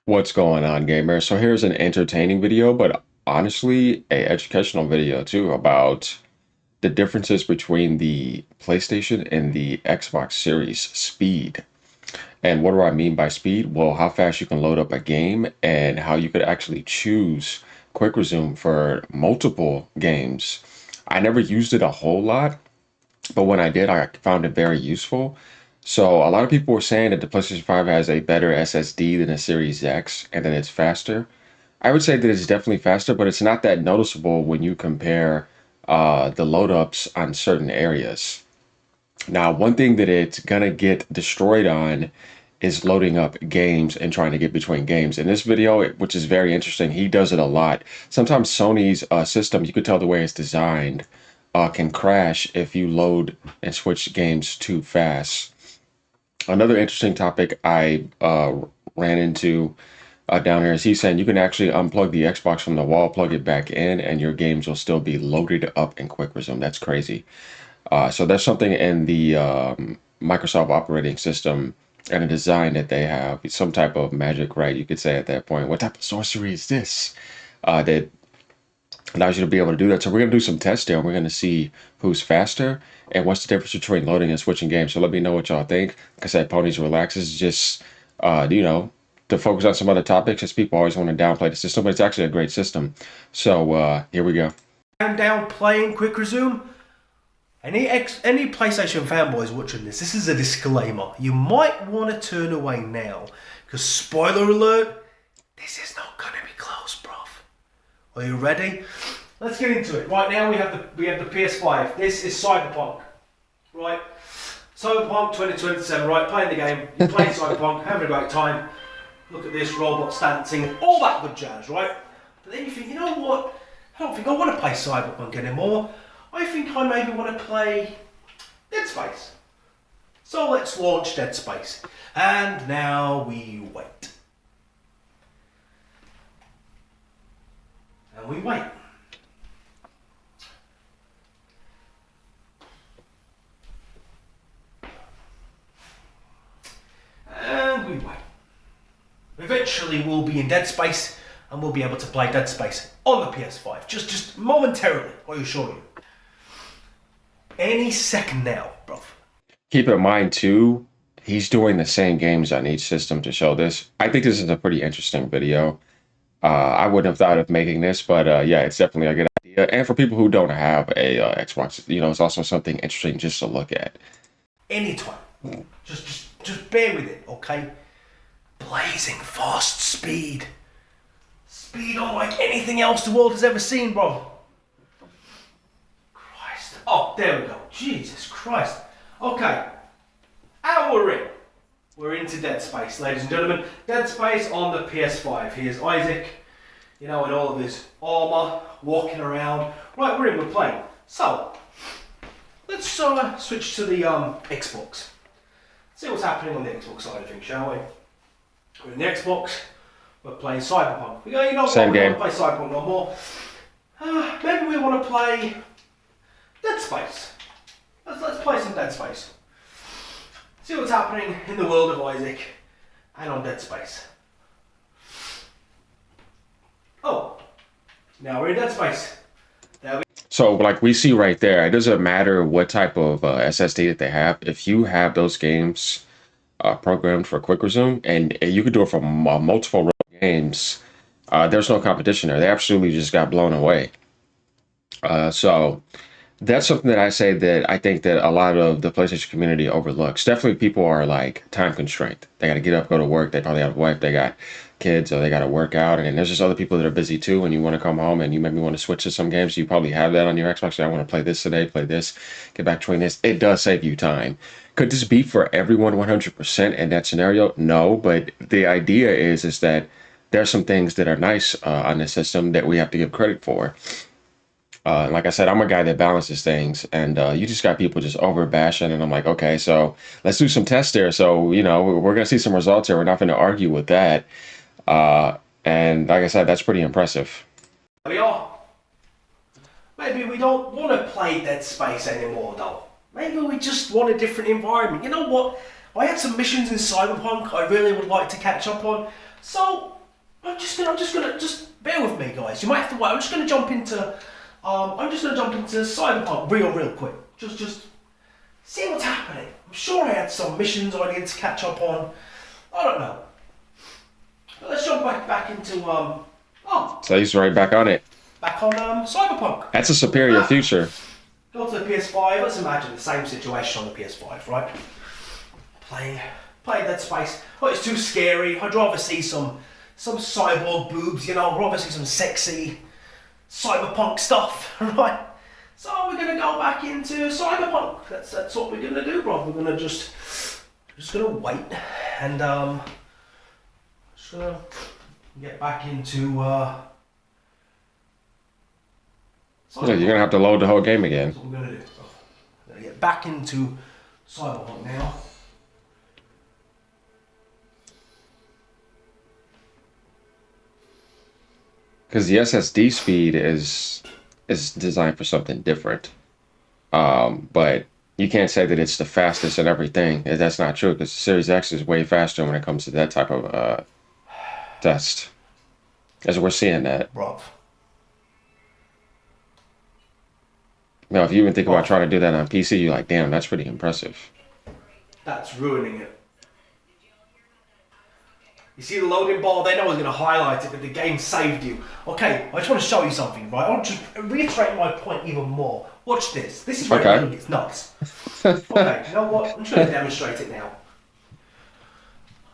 What's going on, gamer? So here's an entertaining video, but honestly, a educational video too about the differences between the PlayStation and the Xbox Series speed. And what do I mean by speed? Well, how fast you can load up a game and how you could actually choose quick resume for multiple games. I never used it a whole lot, but when I did, I found it very useful. So a lot of people were saying that the PlayStation 5 has a better SSD than the Series X and that it's faster. I would say that it's definitely faster, but it's not that noticeable when you compare the load ups on certain areas. Now, one thing that it's gonna get destroyed on is loading up games and trying to get between games. In this video, which is very interesting, he does it a lot. Sometimes Sony's system, you could tell the way it's designed, can crash if you load and switch games too fast. Another interesting topic I ran into down here is he's saying you can actually unplug the Xbox from the wall, plug it back in, and your games will still be loaded up in quick resume. That's crazy. So there's something in the Microsoft operating system and a design that they have, some type of magic, right? You could say at that point, what type of sorcery is this that allows you to be able to do that? So we're going to do some tests there, and we're going to see who's faster and what's the difference between loading and switching games. So let me know what y'all think. Like I said, Ponies Relax is just, to focus on some other topics, as people always want to downplay the system, but it's actually a great system. So here we go. I'm down playing quick resume. Any PlayStation fanboys watching this is a disclaimer. You might want to turn away now, because spoiler alert, this is not gonna be close, bruv. Are you ready? Let's get into it. Right now we have the PS5. This is Cyberpunk, right? Cyberpunk 2027. Right, playing the game. You're playing Cyberpunk, having a great time. Look at this, robots dancing, all that good jazz, right? But then you think, you know what? I don't think I want to play Cyberpunk anymore. I think I maybe want to play Dead Space. So let's launch Dead Space. And now we wait. And we wait. And we wait. Eventually we'll be in Dead Space and we'll be able to play Dead Space on the PS5. Just momentarily, I assure you. Any second now, bro. Keep in mind too, he's doing the same games on each system to show this. I think this is a pretty interesting video. I wouldn't have thought of making this, but yeah, it's definitely a good idea. And for people who don't have a Xbox, it's also something interesting just to look at. Anytime. Just bear with it, okay? Blazing fast speed. Speed unlike anything else the world has ever seen, bro. Christ. Oh, there we go. Jesus Christ. Okay. And we're in. We're into Dead Space, ladies and gentlemen. Dead Space on the PS5. Here's Isaac, in all of his armour, walking around. Right, we're in, we're playing. So, let's switch to the Xbox. See what's happening on the Xbox side of things, shall we? We're in the Xbox. We're playing Cyberpunk. We go, you know what? Same We game. don't want to play Cyberpunk no more. Maybe we want to play Dead Space. Let's play some Dead Space. See what's happening in the world of Isaac and on Dead Space. Oh, now we're in Dead Space. So like we see right there, it doesn't matter what type of SSD that they have. If you have those games programmed for quick resume, and you could do it for multiple games, there's no competition there. They absolutely just got blown away. So that's something that I say that I think that a lot of the PlayStation community overlooks. Definitely people are like time constraint. They got to get up, go to work. They probably have a wife, they got kids, or they got to work out. And there's just other people that are busy too. And you want to come home and you maybe want to switch to some games. You probably have that on your Xbox. I want to play this today, play this, get back between this. It does save you time. Could this be for everyone 100% in that scenario? No, but the idea is that there's some things that are nice on the system that we have to give credit for. Like I said, I'm a guy that balances things, and you just got people just over bashing, and I'm like, okay, so let's do some tests there. So, we're going to see some results here. We're not going to argue with that. And like I said, that's pretty impressive. There we are. Maybe we don't want to play Dead Space anymore, though. Maybe we just want a different environment. You know what? I had some missions in Cyberpunk I really would like to catch up on. So just bear with me, guys. You might have to wait. I'm just gonna jump into Cyberpunk real quick. Just see what's happening. I'm sure I had some missions I needed to catch up on. I don't know. But let's jump back into So he's right back on it. back on Cyberpunk. That's a superior future. Go to the PS5. Let's imagine the same situation on the PS5, right? Play Dead Space. Oh, it's too scary. I'd rather see some cyborg boobs, you know. I'd rather see some sexy cyberpunk stuff, right? So we're gonna go back into Cyberpunk. That's what we're gonna do, bro. We're gonna just gonna wait and just gonna get back into Yeah, you're gonna have to load the whole game again. That's what we're gonna do. So, we're gonna get back into Cyberpunk now. Because the SSD speed is designed for something different. But you can't say that it's the fastest and everything. That's not true because the Series X is way faster when it comes to that type of test. As we're seeing that. Bro. Now, if you even think about trying to do that on PC, you're like, damn, that's pretty impressive. That's ruining it. You see the loading bar? They know I was going to highlight it, but the game saved you. Okay, I just want to show you something, right? I want to just reiterate my point even more. Watch this. This is where it really gets nuts. Okay, you know what? I'm just going to demonstrate it now.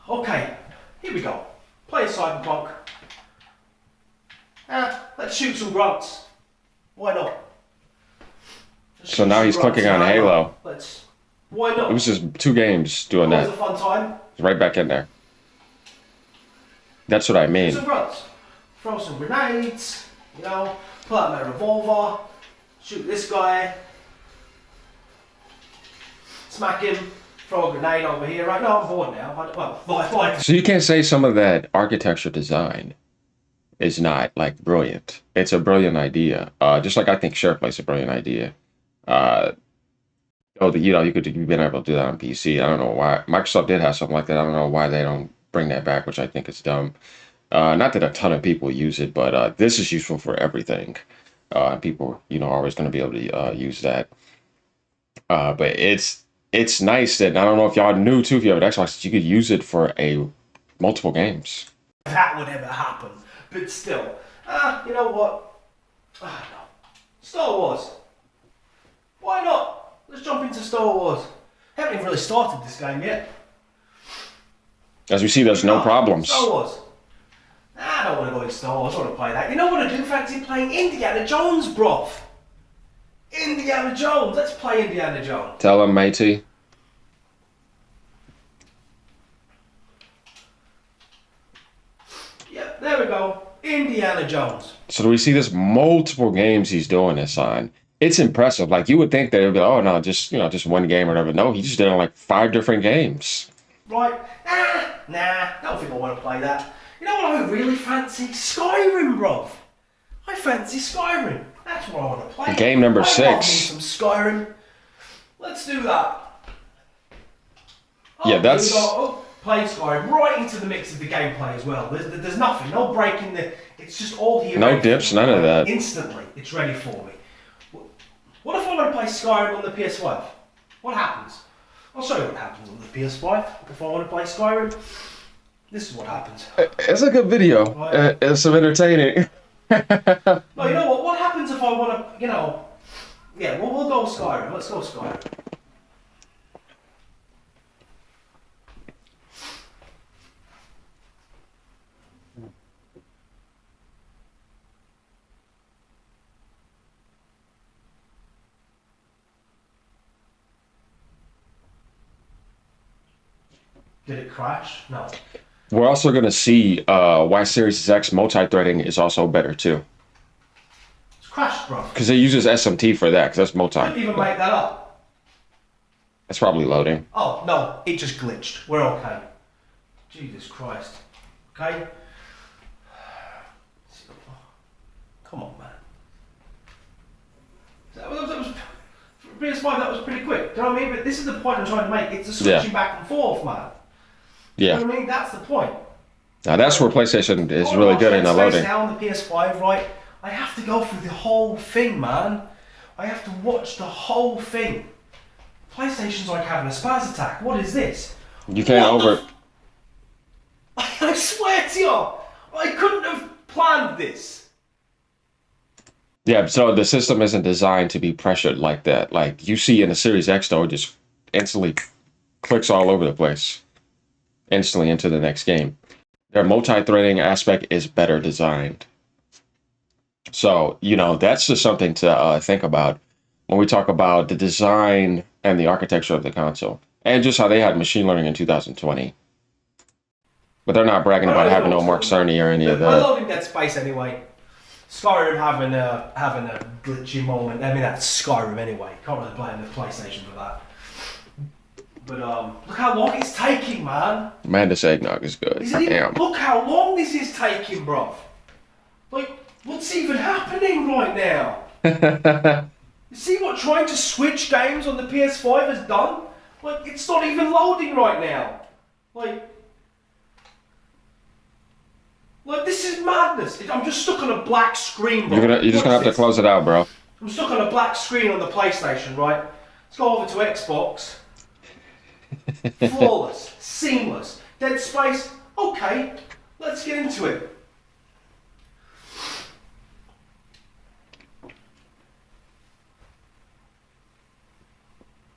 Okay, here we go. Play Cyberpunk. Let's shoot some grunts. Why not? So now he's clicking on Halo. Why not? It was just 2 games doing that. It was a fun time. It's right back in there. That's what I mean. Some grunts. Throw some grenades, you know, pull out my revolver, shoot this guy, smack him, throw a grenade over here. Right now I'm bored now. So you can't say some of that architecture design is not like brilliant. It's a brilliant idea. Just like I think SharePlay's a brilliant idea. You could you've been able to do that on PC. I don't know why. Microsoft did have something like that. I don't know why they don't bring that back, which I think is dumb. Not that a ton of people use it, but this is useful for everything. People, are always going to be able to use that. But it's nice that, I don't know if y'all knew too, if you have an Xbox, that you could use it for multiple games. That would ever happen. But still, you know what? No. Star Wars. Why not? Let's jump into Star Wars. Haven't even really started this game yet. As we see, there's no problems. Star Wars. I don't want to go into Star Wars. I want to play that. You know what I do fancy playing? Indiana Jones, bruv. Indiana Jones. Let's play Indiana Jones. Tell him, matey. Yeah, there we go. Indiana Jones. So we see this multiple games he's doing this on. It's impressive. Like, you would think that it would be, oh no, just one game or whatever. No, he just did it on like 5 different games. Right. Nah, don't think I want to play that. You know what I really fancy? Skyrim, bruv. I fancy Skyrim. That's what I want to play. Game number 6. I love me some Skyrim. Let's do that. Yeah, that's... Play Skyrim right into the mix of the gameplay as well. There's nothing, no breaking the... It's just all here. No dips, none of that. Instantly, it's ready for me. What if I want to play Skyrim on the PS5? What happens? I'll show you what happens on the PS5 if I want to play Skyrim. This is what happens. It's a good video. Right. It's some entertaining. No, you know what? What happens if I want to, Yeah, we'll go Skyrim. Let's go Skyrim. Did it crash? No. We're also going to see why Series X multi-threading is also better too. It's crashed, bro. Because it uses SMT for that, because that's multi. I didn't even make that up. It's probably loading. Oh, no, it just glitched. We're okay. Jesus Christ. Okay? Come on, man. That was PS5, that was pretty quick. Do you know what I mean? But this is the point I'm trying to make. It's the Yeah. switching back and forth, man. Do you Yeah. know what I mean? That's the point. Now that's where PlayStation is Oh really gosh, good in the Dead Space loading. now on the PS5, right? I have to go through the whole thing, man. I have to watch the whole thing. PlayStation's like having a spaz attack. What is this? You can't over. I swear to you, I couldn't have planned this. Yeah, so the system isn't designed to be pressured like that. Like you see in the Series X, though, it just instantly clicks all over the place, instantly into the next game. Their multi-threading aspect is better designed. So, that's just something to think about when we talk about the design and the architecture of the console, and just how they had machine learning in 2020. But they're not bragging I about don't having know no what's Mark going on. Cerny or any of Look, we're that. loading Dead Space anyway. Skyrim having a glitchy moment. I mean, that's Skyrim anyway. Can't really blame the PlayStation for that. But look how long it's taking, man. Man, this eggnog is good. Is it even, Damn. look how long this is taking, bruv. Like, what's even happening right now? You see what trying to switch games on the PS5 has done? Like, it's not even loading right now. Like this is madness. I'm just stuck on a black screen, bro. You're just gonna have to close it out, bro. I'm stuck on a black screen on the PlayStation, right? Let's go over to Xbox. Flawless, seamless. Dead Space, okay, let's get into it.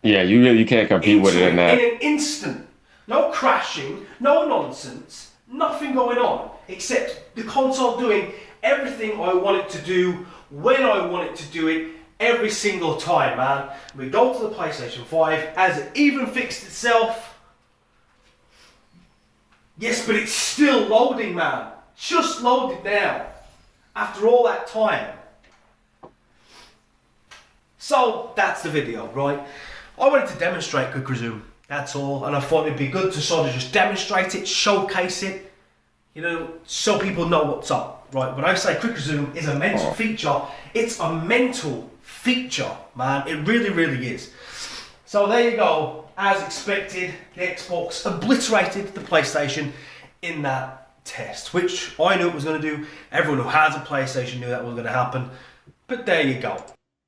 Yeah, you can't compete with it in that. In an instant. No crashing, no nonsense, nothing going on. Except the console doing everything I want it to do, when I want it to do it, every single time, man. We go to the PlayStation 5, has it even fixed itself? Yes, but it's still loading, man. Just loaded now. After all that time. So, that's the video, right? I wanted to demonstrate Quick Resume. That's all. And I thought it'd be good to sort of just demonstrate it, showcase it, so people know what's up, right? When I say Quick Resume is a mental feature, it's a mental feature, man. It really, really is. So there you go. As expected, the Xbox obliterated the PlayStation in that test, which I knew it was going to do. Everyone who has a PlayStation knew that was going to happen. But there you go.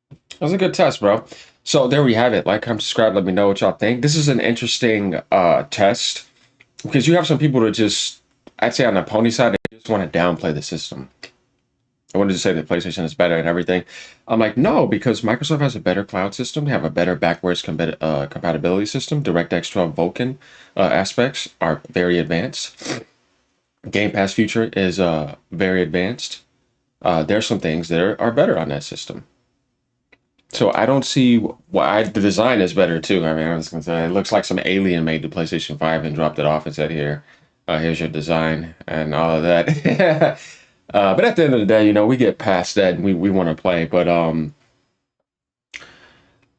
That was a good test, bro. So there we have it. Like, comment, subscribe, let me know what y'all think. This is an interesting test because you have some people that just, I'd say on the pony side, they just want to downplay the system. I wanted to say that PlayStation is better and everything. I'm like, no, because Microsoft has a better cloud system. They have a better backwards compatibility system. DirectX 12 Vulkan aspects are very advanced. Game Pass feature is very advanced. There's some things that are better on that system. So I don't see why the design is better too. I mean, I was gonna say it looks like some alien made the PlayStation 5 and dropped it off and said, "Here, here's your design," and all of that. But at the end of the day, we get past that and we want to play. But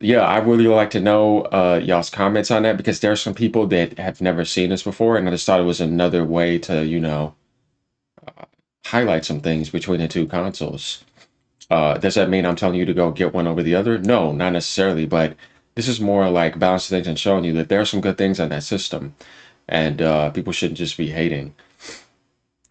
yeah, I really like to know y'all's comments on that because there are some people that have never seen this before, and I just thought it was another way to highlight some things between the two consoles. Does that mean I'm telling you to go get one over the other? No, not necessarily, but this is more like balancing things and showing you that there are some good things on that system, and people shouldn't just be hating.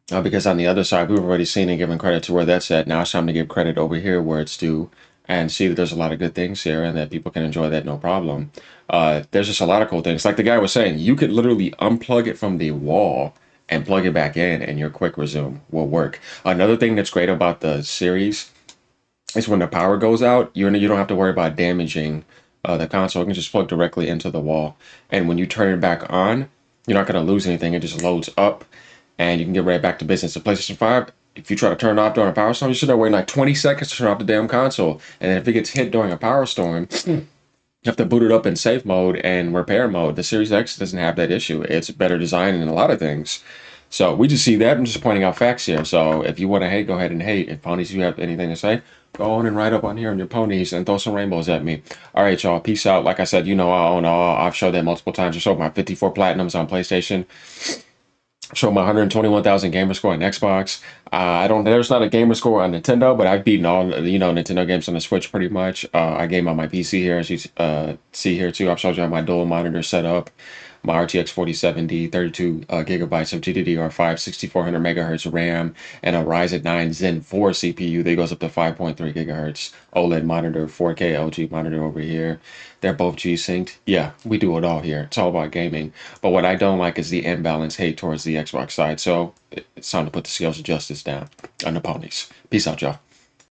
Because on the other side, we've already seen and given credit to where that's at. Now it's time to give credit over here where it's due and see that there's a lot of good things here and that people can enjoy that no problem. There's just a lot of cool things. Like the guy was saying, you could literally unplug it from the wall and plug it back in and your Quick Resume will work. Another thing that's great about the series is when the power goes out, you don't have to worry about damaging the console. You can just plug directly into the wall. And when you turn it back on, you're not going to lose anything. It just loads up and you can get right back to business. The PlayStation 5, if you try to turn it off during a power storm, you should have waited like 20 seconds to turn off the damn console. And then if it gets hit during a power storm, you have to boot it up in safe mode and repair mode. The Series X doesn't have that issue. It's better designed in a lot of things. So we just see that. I'm just pointing out facts here. So if you want to hate, go ahead and hate. If ponies, you have anything to say, go on and write up on here on your ponies and throw some rainbows at me. All right, y'all. Peace out. Like I said, I own all. I've showed that multiple times. I showed my 54 platinums on PlayStation. Show my 121,000 gamer score on Xbox. I don't. There's not a gamer score on Nintendo, but I've beaten all Nintendo games on the Switch pretty much. I game on my PC here, as you see here too. I've showed you how my dual monitor set up. My RTX 4070, 32 gigabytes of GDDR5, 6400 megahertz RAM, and a Ryzen 9 Zen 4 CPU that goes up to 5.3 gigahertz. OLED monitor, 4K LG monitor over here. They're both G-Synced. Yeah, we do it all here. It's all about gaming. But what I don't like is the imbalance hate towards the Xbox side. So it's time to put the scales of justice down on the ponies. Peace out, y'all.